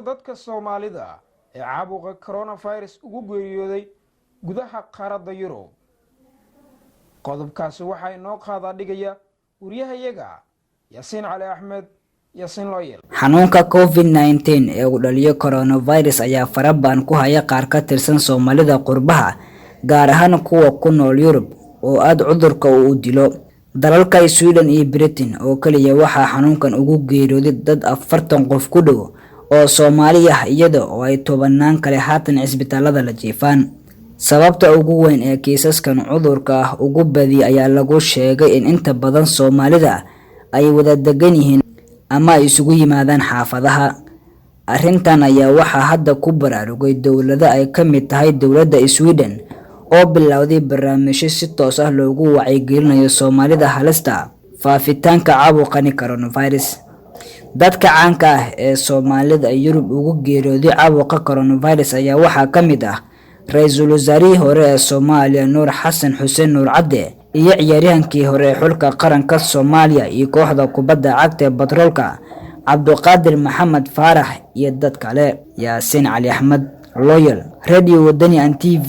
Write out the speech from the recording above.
dadka somalida ee caabuqa coronavirus ugu geeriyooday gudaha qaaradda Yurub. qodobkaasi waxa inoo qaada dhigaya wariyahayaga Yasin Ali Ahmed. Yasin Loyal. xanuunka COVID-19 ee uu dhaliyo coronavirus ayaa faraban ku haya qaar ka tirsan Soomaalida qurbaha, gaar ahaan kuwa ku nool Yurub oo aad cudurka u dilo. dalalka Sweden iyo Britain oo kaliya waxa xanuunkan ugu geeriyooday dad 40 qof ku dhow oo Soomaali ah, iyada oo ay tobanaan kale haatan isbitaalada la jiifaan. sababta ugu weyn ee kiisaskan cudurka ugu badi ayaa lagu sheegay in inta badan Soomaalida ay wada degan yihiin ama ay isugu yimaadaan xaafadaha. arrintan ayaa waxa hadda ku baraarugay dawladda ay ka mid tahay dawladda Sweden oo bilowday barnaamijyo si toos ah loogu wacyigelinayo Soomaalida halista faafitaanka caabuqani coronavirus. dadka caanka ah ee Soomaalida ay Yurub ugu geeriyooday caabuqa coronavirus ayaa waxa ka mid ah Ra'iisul Wasaarihii hore ee Soomaaliya Nuur Xasan Xuseen Nuur Cadde iyo ciyaaryahankii hore ee xulka qaranka Soomaaliya iyo kooxda kubadda cagta ee Batroolka Cabduqaadir Maxamed Faarax iyo dad kale. Yasin Ali Ahmed, Loyal, Radio Wadani and TV.